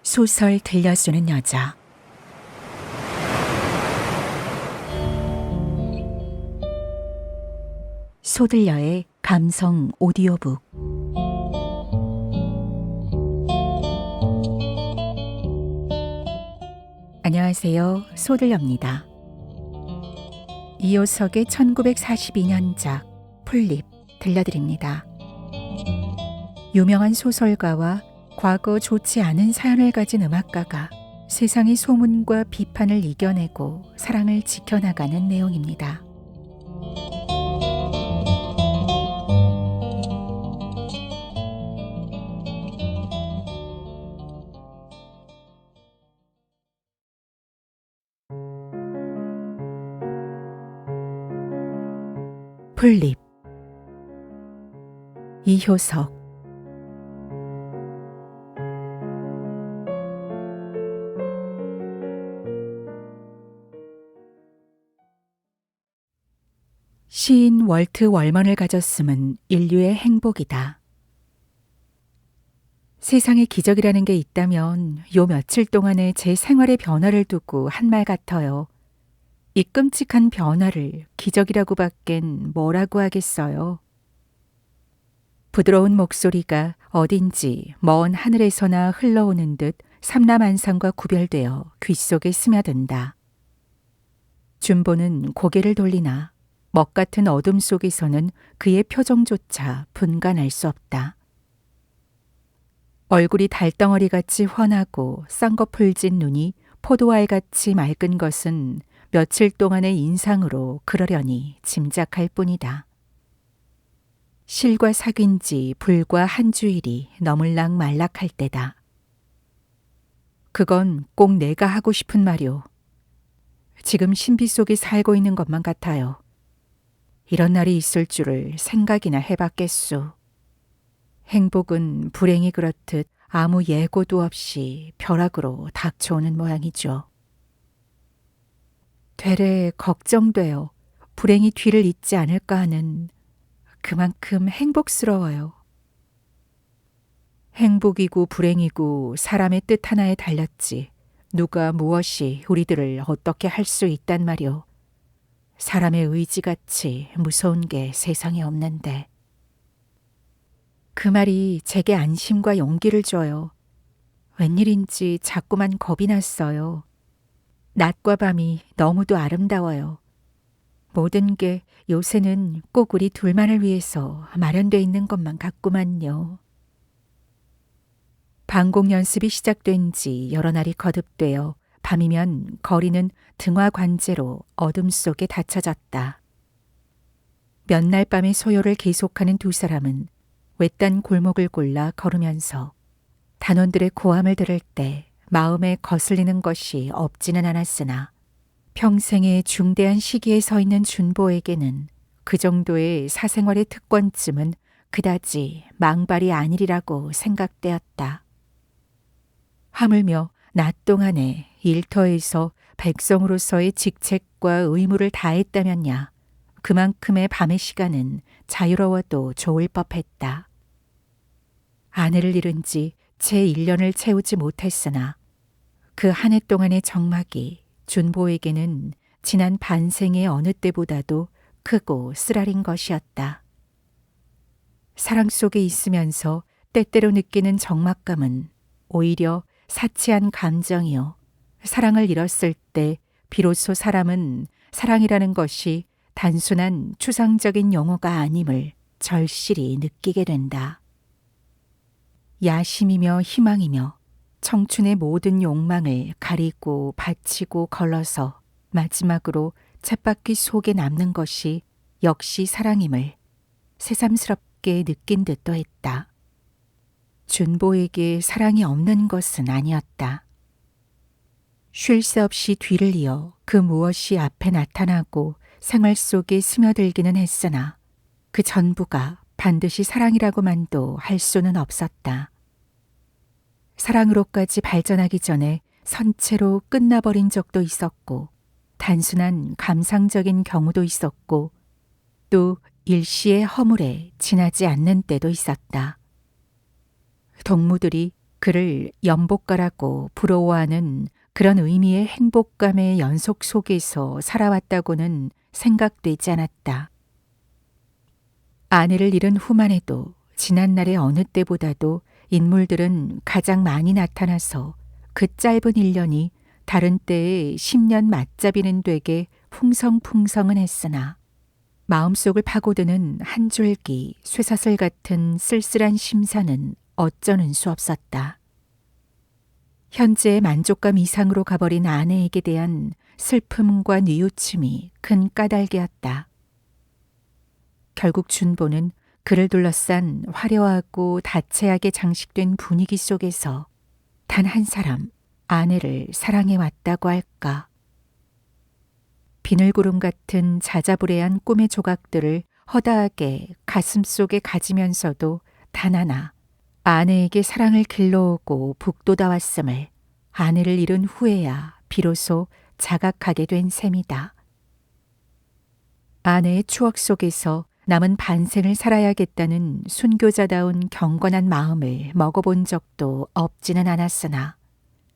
소설 들려주는 여자. 소들려의 감성 오디오북. 안녕하세요. 소들려입니다. 이효석의 1942년작 풀잎 들려드립니다. 유명한 소설가와 과거 좋지 않은 사연을 가진 음악가가 세상의 소문과 비판을 이겨내고 사랑을 지켜나가는 내용입니다. 풀잎. 이효석. 시인 월트 월먼을 가졌음은 인류의 행복이다. 세상에 기적이라는 게 있다면 요 며칠 동안의 제 생활의 변화를 두고 한 말 같아요. 이 끔찍한 변화를 기적이라고 밖엔 뭐라고 하겠어요. 부드러운 목소리가 어딘지 먼 하늘에서나 흘러오는 듯 삼라만상과 구별되어 귓속에 스며든다. 준보는 고개를 돌리나 먹 같은 어둠 속에서는 그의 표정조차 분간할 수 없다. 얼굴이 달덩어리같이 훤하고 쌍꺼풀진 눈이 포도알같이 맑은 것은 며칠 동안의 인상으로 그러려니 짐작할 뿐이다. 실과 사귄 지 불과 한 주일이 너물랑 말락할 때다. 그건 꼭 내가 하고 싶은 말이오. 지금 신비 속에 살고 있는 것만 같아요. 이런 날이 있을 줄을 생각이나 해봤겠소. 행복은 불행이 그렇듯 아무 예고도 없이 벼락으로 닥쳐오는 모양이죠. 되레 걱정돼요. 불행이 뒤를 잇지 않을까 하는. 그만큼 행복스러워요. 행복이고 불행이고 사람의 뜻 하나에 달렸지. 누가 무엇이 우리들을 어떻게 할 수 있단 말이오. 사람의 의지같이 무서운 게 세상에 없는데. 그 말이 제게 안심과 용기를 줘요. 웬일인지 자꾸만 겁이 났어요. 낮과 밤이 너무도 아름다워요. 모든 게 요새는 꼭 우리 둘만을 위해서 마련돼 있는 것만 같구만요. 방공 연습이 시작된 지 여러 날이 거듭되어 밤이면 거리는 등화 관제로 어둠 속에 닫혀졌다. 몇 날 밤의 소요를 계속하는 두 사람은 외딴 골목을 골라 걸으면서 단원들의 고함을 들을 때 마음에 거슬리는 것이 없지는 않았으나 평생의 중대한 시기에 서 있는 준보에게는 그 정도의 사생활의 특권쯤은 그다지 망발이 아니리라고 생각되었다. 하물며 낮 동안에 일터에서 백성으로서의 직책과 의무를 다했다면야 그만큼의 밤의 시간은 자유로워도 좋을 법했다. 아내를 잃은 지 채 1년을 채우지 못했으나 그 한 해 동안의 적막이 준보에게는 지난 반생의 어느 때보다도 크고 쓰라린 것이었다. 사랑 속에 있으면서 때때로 느끼는 적막감은 오히려 사치한 감정이요. 사랑을 잃었을 때 비로소 사람은 사랑이라는 것이 단순한 추상적인 용어가 아님을 절실히 느끼게 된다. 야심이며 희망이며 청춘의 모든 욕망을 가리고 바치고 걸러서 마지막으로 쳇바퀴 속에 남는 것이 역시 사랑임을 새삼스럽게 느낀 듯도 했다. 준보에게 사랑이 없는 것은 아니었다. 쉴 새 없이 뒤를 이어 그 무엇이 앞에 나타나고 생활 속에 스며들기는 했으나 그 전부가 반드시 사랑이라고만도 할 수는 없었다. 사랑으로까지 발전하기 전에 선체로 끝나버린 적도 있었고 단순한 감상적인 경우도 있었고 또 일시의 허물에 지나지 않는 때도 있었다. 동무들이 그를 연복가라고 부러워하는 그런 의미의 행복감의 연속 속에서 살아왔다고는 생각되지 않았다. 아내를 잃은 후만 해도 지난날의 어느 때보다도 인물들은 가장 많이 나타나서 그 짧은 1년이 다른 때의 10년 맞잡이는 되게 풍성풍성은 했으나 마음속을 파고드는 한 줄기 쇠사슬 같은 쓸쓸한 심사는 어쩌는 수 없었다. 현재의 만족감 이상으로 가버린 아내에게 대한 슬픔과 뉘우침이 큰 까닭이었다. 결국 준보는 그를 둘러싼 화려하고 다채하게 장식된 분위기 속에서 단 한 사람, 아내를 사랑해 왔다고 할까. 비늘구름 같은 자자부레한 꿈의 조각들을 허다하게 가슴속에 가지면서도 단 하나 아내에게 사랑을 길러오고 북돋아왔음을 아내를 잃은 후에야 비로소 자각하게 된 셈이다. 아내의 추억 속에서 남은 반생을 살아야겠다는 순교자다운 경건한 마음을 먹어본 적도 없지는 않았으나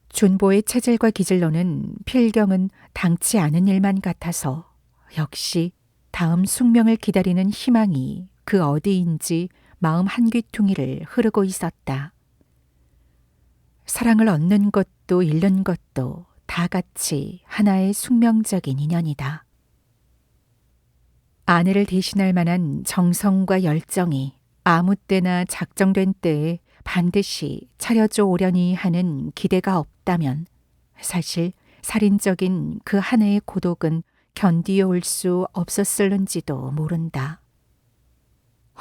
준보의 체질과 기질로는 필경은 당치 않은 일만 같아서 역시 다음 숙명을 기다리는 희망이 그 어디인지 마음 한 귀퉁이를 흐르고 있었다. 사랑을 얻는 것도 잃는 것도 다 같이 하나의 숙명적인 인연이다. 아내를 대신할 만한 정성과 열정이 아무 때나 작정된 때에 반드시 차려져 오려니 하는 기대가 없다면 사실 살인적인 그 한 해의 고독은 견디어 올 수 없었을는지도 모른다.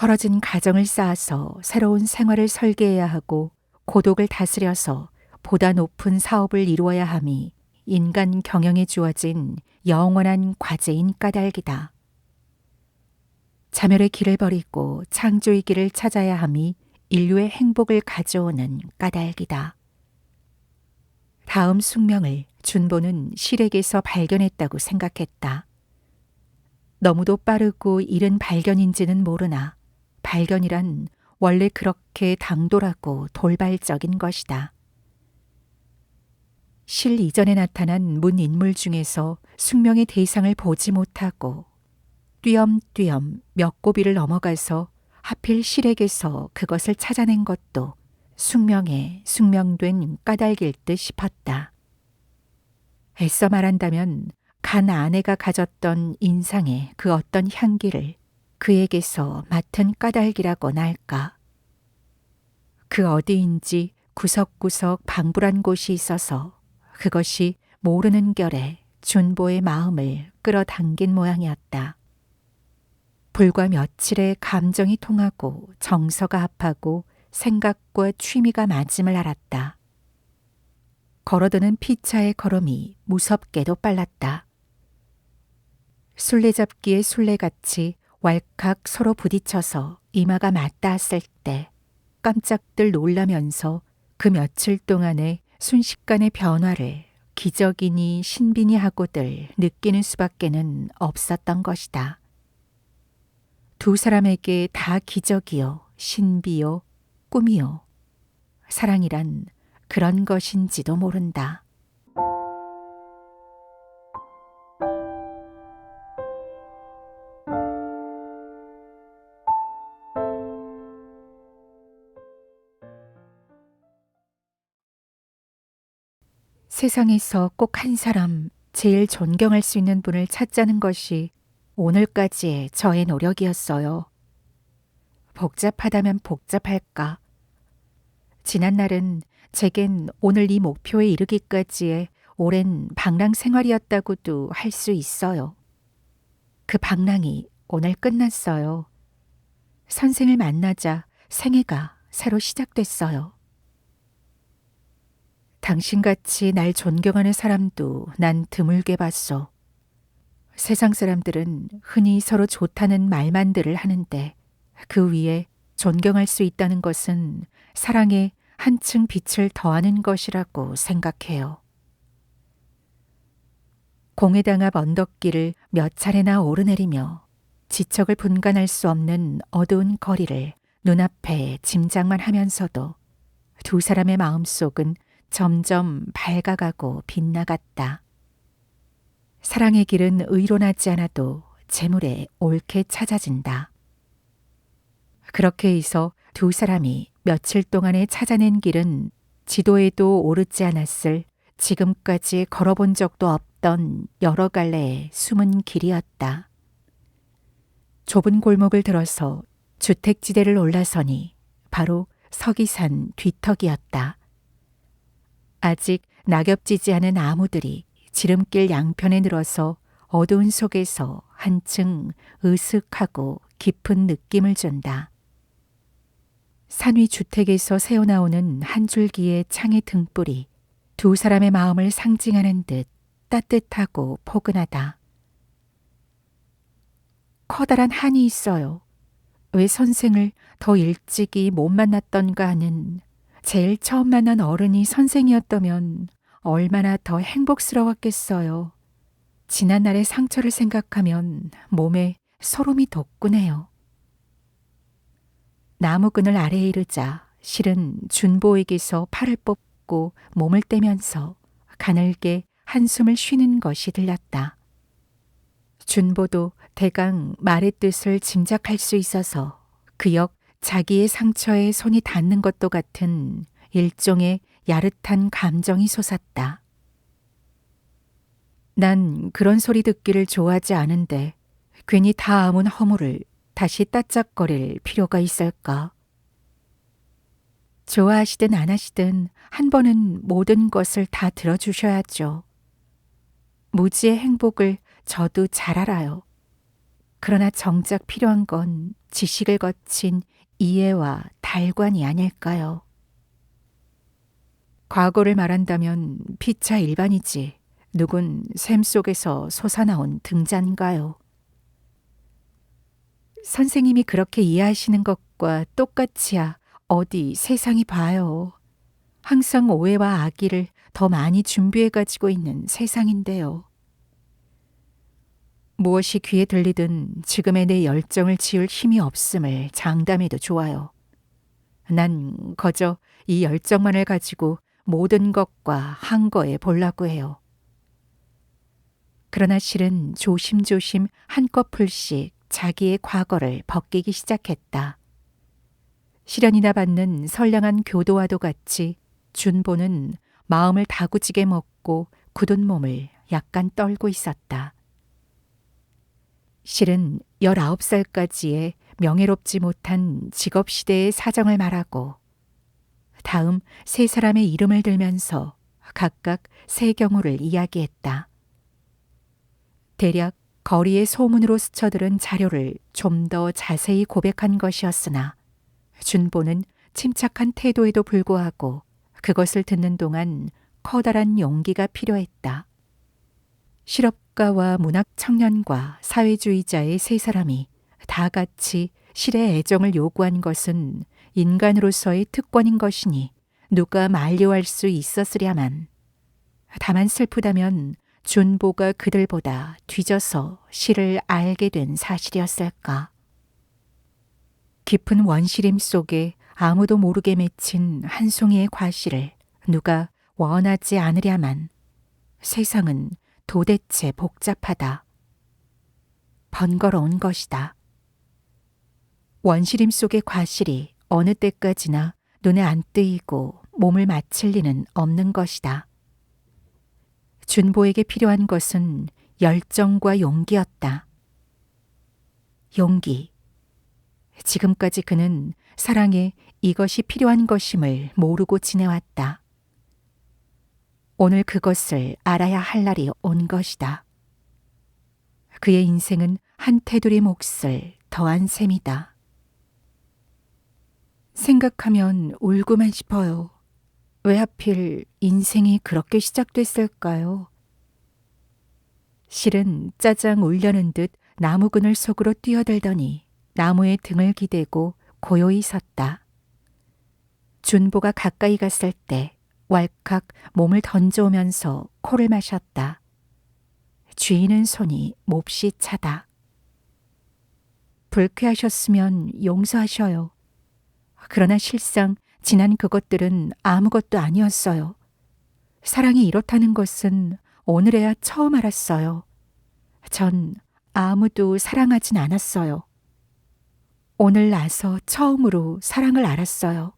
헐어진 가정을 쌓아서 새로운 생활을 설계해야 하고 고독을 다스려서 보다 높은 사업을 이루어야 함이 인간 경영에 주어진 영원한 과제인 까닭이다. 자멸의 길을 버리고 창조의 길을 찾아야 함이 인류의 행복을 가져오는 까닭이다. 다음 숙명을 준보는 실에게서 발견했다고 생각했다. 너무도 빠르고 이른 발견인지는 모르나 발견이란 원래 그렇게 당돌하고 돌발적인 것이다. 실 이전에 나타난 문 인물 중에서 숙명의 대상을 보지 못하고 띄엄띄엄 몇 고비를 넘어가서 하필 실에게서 그것을 찾아낸 것도 숙명에 숙명된 까닭일 듯 싶었다. 애써 말한다면 간 아내가 가졌던 인상의 그 어떤 향기를 그에게서 맡은 까닭이라고나 할까. 그 어디인지 구석구석 방불한 곳이 있어서 그것이 모르는 결에 준보의 마음을 끌어당긴 모양이었다. 불과 며칠의 감정이 통하고 정서가 합하고 생각과 취미가 맞음을 알았다. 걸어드는 피차의 걸음이 무섭게도 빨랐다. 술래잡기의 술래같이 왈칵 서로 부딪혀서 이마가 맞닿았을 때 깜짝들 놀라면서 그 며칠 동안의 순식간의 변화를 기적이니 신비니 하고들 느끼는 수밖에는 없었던 것이다. 두 사람에게 다 기적이요, 신비요, 꿈이요. 사랑이란 그런 것인지도 모른다. 세상에서 꼭 한 사람, 제일 존경할 수 있는 분을 찾자는 것이 오늘까지의 저의 노력이었어요. 복잡하다면 복잡할까? 지난날은 제겐 오늘 이 목표에 이르기까지의 오랜 방랑 생활이었다고도 할 수 있어요. 그 방랑이 오늘 끝났어요. 선생을 만나자 생애가 새로 시작됐어요. 당신같이 날 존경하는 사람도 난 드물게 봤소. 세상 사람들은 흔히 서로 좋다는 말만들을 하는데 그 위에 존경할 수 있다는 것은 사랑에 한층 빛을 더하는 것이라고 생각해요. 공회당 앞 언덕길을 몇 차례나 오르내리며 지척을 분간할 수 없는 어두운 거리를 눈앞에 짐작만 하면서도 두 사람의 마음속은 점점 밝아가고 빛나갔다. 사랑의 길은 의론하지 않아도 재물에 옳게 찾아진다. 그렇게 해서 두 사람이 며칠 동안에 찾아낸 길은 지도에도 오르지 않았을 지금까지 걸어본 적도 없던 여러 갈래의 숨은 길이었다. 좁은 골목을 들어서 주택지대를 올라서니 바로 서기산 뒤턱이었다. 아직 낙엽지지 않은 나무들이 지름길 양편에 늘어서 어두운 속에서 한층 으슥하고 깊은 느낌을 준다. 산 위 주택에서 새어나오는 한 줄기의 창의 등불이 두 사람의 마음을 상징하는 듯 따뜻하고 포근하다. 커다란 한이 있어요. 왜 선생을 더 일찍이 못 만났던가 하는, 제일 처음 만난 어른이 선생이었다면 얼마나 더 행복스러웠겠어요. 지난날의 상처를 생각하면 몸에 소름이 돋구네요. 나무 그늘 아래에 이르자 실은 준보에게서 팔을 뽑고 몸을 떼면서 가늘게 한숨을 쉬는 것이 들렸다. 준보도 대강 말의 뜻을 짐작할 수 있어서 그역 자기의 상처에 손이 닿는 것도 같은 일종의 야릇한 감정이 솟았다. 난 그런 소리 듣기를 좋아하지 않은데 괜히 다 아문 허물을 다시 따짝거릴 필요가 있을까? 좋아하시든 안 하시든 한 번은 모든 것을 다 들어주셔야죠. 무지의 행복을 저도 잘 알아요. 그러나 정작 필요한 건 지식을 거친 이해와 달관이 아닐까요? 과거를 말한다면 피차 일반이지 누군 샘 속에서 솟아나온 등잔가요. 선생님이 그렇게 이해하시는 것과 똑같이야 어디 세상이 봐요. 항상 오해와 악의를 더 많이 준비해 가지고 있는 세상인데요. 무엇이 귀에 들리든 지금의 내 열정을 지울 힘이 없음을 장담해도 좋아요. 난 거저 이 열정만을 가지고 모든 것과 한거에 보려고 해요. 그러나 실은 조심조심 한꺼풀씩 자기의 과거를 벗기기 시작했다. 시련이나 받는 선량한 교도와도 같이 준보는 마음을 다구지게 먹고 굳은 몸을 약간 떨고 있었다. 실은 19살까지의 명예롭지 못한 직업시대의 사정을 말하고 다음 세 사람의 이름을 들면서 각각 세 경우를 이야기했다. 대략 거리의 소문으로 스쳐들은 자료를 좀 더 자세히 고백한 것이었으나 준보는 침착한 태도에도 불구하고 그것을 듣는 동안 커다란 용기가 필요했다. 실업가와 문학 청년과 사회주의자의 세 사람이 다 같이 실의 애정을 요구한 것은 인간으로서의 특권인 것이니 누가 만류할 수 있었으랴만. 다만 슬프다면 준보가 그들보다 뒤져서 실을 알게 된 사실이었을까. 깊은 원시림 속에 아무도 모르게 맺힌 한 송이의 과실을 누가 원하지 않으랴만. 세상은 도대체 복잡하다. 번거로운 것이다. 원시림 속의 과실이 어느 때까지나 눈에 안 뜨이고 몸을 맞힐 리는 없는 것이다. 준보에게 필요한 것은 열정과 용기였다. 용기. 지금까지 그는 사랑에 이것이 필요한 것임을 모르고 지내왔다. 오늘 그것을 알아야 할 날이 온 것이다. 그의 인생은 한 테두리 몫을 더한 셈이다. 생각하면 울고만 싶어요. 왜 하필 인생이 그렇게 시작됐을까요? 실은 짜장 울려는 듯 나무 그늘 속으로 뛰어들더니 나무에 등을 기대고 고요히 섰다. 준보가 가까이 갔을 때 왈칵 몸을 던져오면서 코를 마셨다. 쥐는 손이 몹시 차다. 불쾌하셨으면 용서하셔요. 그러나 실상 지난 그것들은 아무것도 아니었어요. 사랑이 이렇다는 것은 오늘에야 처음 알았어요. 전 아무도 사랑하진 않았어요. 오늘 나서 처음으로 사랑을 알았어요.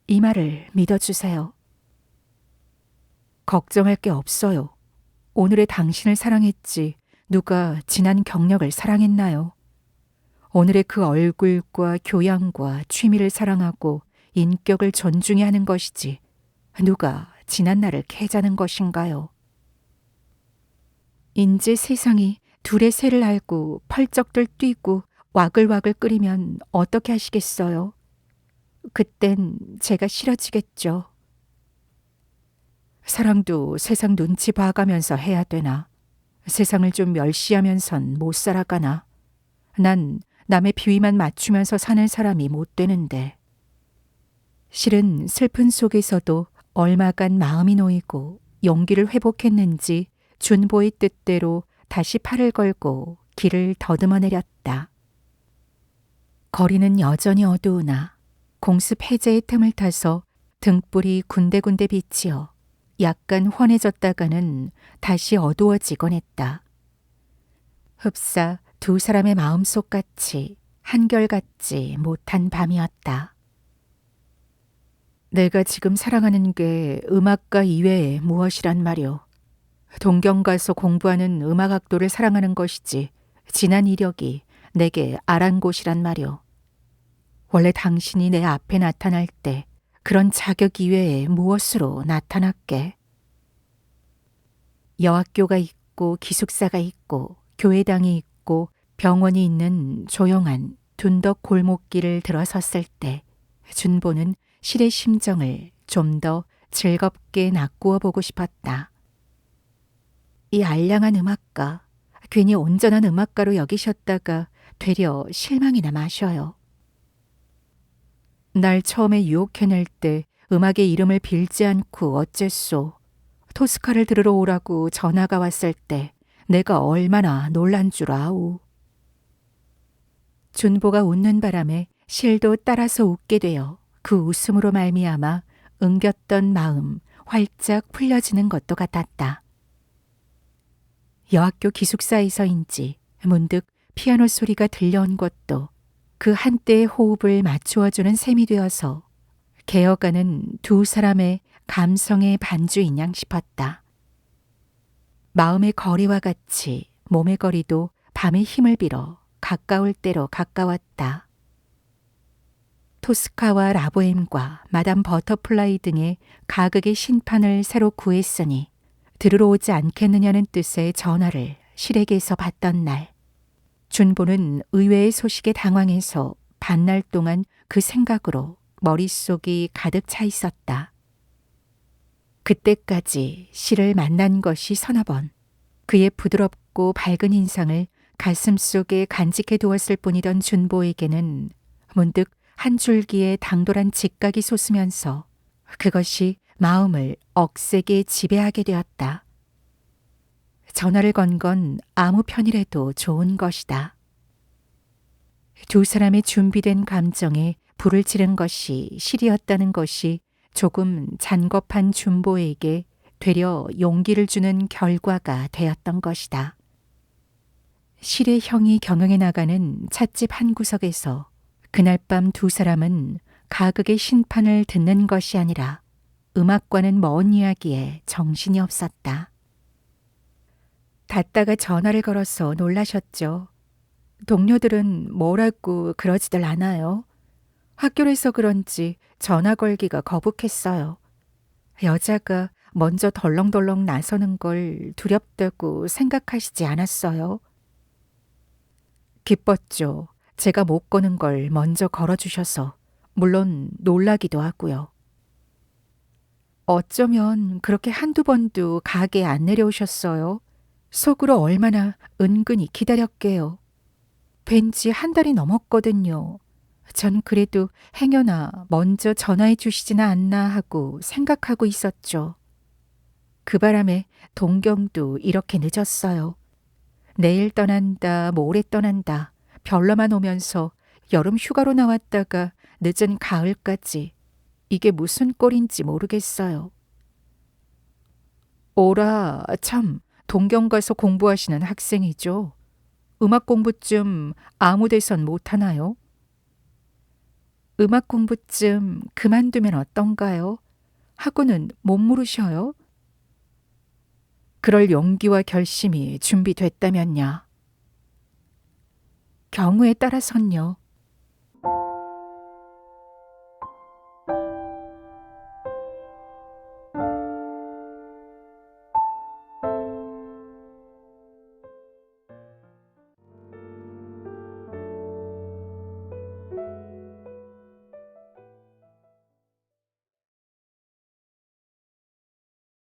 이 말을 믿어주세요. 걱정할 게 없어요. 오늘의 당신을 사랑했지 누가 지난 경력을 사랑했나요? 오늘의 그 얼굴과 교양과 취미를 사랑하고 인격을 존중해야 하는 것이지 누가 지난 날을 캐자는 것인가요? 인제 세상이 둘의 새를 알고 펄쩍들 뛰고 와글와글 끓이면 어떻게 하시겠어요? 그땐 제가 싫어지겠죠. 사랑도 세상 눈치 봐가면서 해야 되나? 세상을 좀 멸시하면선 못 살아가나? 난 남의 비위만 맞추면서 사는 사람이 못 되는데. 실은 슬픈 속에서도 얼마간 마음이 놓이고 용기를 회복했는지 준보의 뜻대로 다시 팔을 걸고 길을 더듬어 내렸다. 거리는 여전히 어두우나 공습 해제의 틈을 타서 등불이 군데군데 비치어 약간 환해졌다가는 다시 어두워지곤 했다. 흡사 두 사람의 마음속 같이 한결같지 못한 밤이었다. 내가 지금 사랑하는 게 음악가 이외에 무엇이란 말이오. 동경 가서 공부하는 음악학도를 사랑하는 것이지 지난 이력이 내게 아란곳이란 말이오. 원래 당신이 내 앞에 나타날 때 그런 자격 이외에 무엇으로 나타났게? 여학교가 있고 기숙사가 있고 교회당이 있고 병원이 있는 조용한 둔덕 골목길을 들어섰을 때 준보는 실의 심정을 좀 더 즐겁게 나꾸어 보고 싶었다. 이 알량한 음악가, 괜히 온전한 음악가로 여기셨다가 되려 실망이나 마셔요. 날 처음에 유혹해낼 때 음악의 이름을 빌지 않고 어째소. 토스카를 들으러 오라고 전화가 왔을 때 내가 얼마나 놀란 줄 아오. 준보가 웃는 바람에 실도 따라서 웃게 되어 그 웃음으로 말미암아 응겼던 마음 활짝 풀려지는 것도 같았다. 여학교 기숙사에서인지 문득 피아노 소리가 들려온 것도 그 한때의 호흡을 맞추어주는 셈이 되어서 개어가는 두 사람의 감성의 반주인 양 싶었다. 마음의 거리와 같이 몸의 거리도 밤의 힘을 빌어 가까울 대로 가까웠다. 토스카와 라보엠과 마담 버터플라이 등의 가극의 신판을 새로 구했으니 들으러 오지 않겠느냐는 뜻의 전화를 실에게서 받던 날, 준보는 의외의 소식에 당황해서 반날 동안 그 생각으로 머릿속이 가득 차 있었다. 그때까지 실을 만난 것이 서너 번, 그의 부드럽고 밝은 인상을 가슴속에 간직해 두었을 뿐이던 준보에게는 문득 한 줄기의 당돌한 직각이 솟으면서 그것이 마음을 억세게 지배하게 되었다. 전화를 건 건 아무 편이라도 좋은 것이다. 두 사람의 준비된 감정에 불을 지른 것이 실이었다는 것이 조금 잔겁한 준보에게 되려 용기를 주는 결과가 되었던 것이다. 실의 형이 경영해 나가는 찻집 한 구석에서 그날 밤 두 사람은 가극의 신판을 듣는 것이 아니라 음악과는 먼 이야기에 정신이 없었다. 닫다가 전화를 걸어서 놀라셨죠. 동료들은 뭐라고 그러지들 않아요. 학교에서 그런지 전화 걸기가 거북했어요. 여자가 먼저 덜렁덜렁 나서는 걸 두렵다고 생각하시지 않았어요. 기뻤죠. 제가 못 거는 걸 먼저 걸어주셔서. 물론 놀라기도 하고요. 어쩌면 그렇게 한두 번도 가게에 안 내려오셨어요. 속으로 얼마나 은근히 기다렸게요. 뵌지 한 달이 넘었거든요. 전 그래도 행여나 먼저 전화해 주시지나 않나 하고 생각하고 있었죠. 그 바람에 동경도 이렇게 늦었어요. 내일 떠난다, 모레 떠난다, 별로만 오면서 여름 휴가로 나왔다가 늦은 가을까지 이게 무슨 꼴인지 모르겠어요. 오라, 참, 동경 가서 공부하시는 학생이죠. 음악 공부 좀 아무 데선 못하나요? 음악 공부 좀 그만두면 어떤가요? 하고는 못 물으셔요? 그럴 용기와 결심이 준비됐다면야. 경우에 따라선요.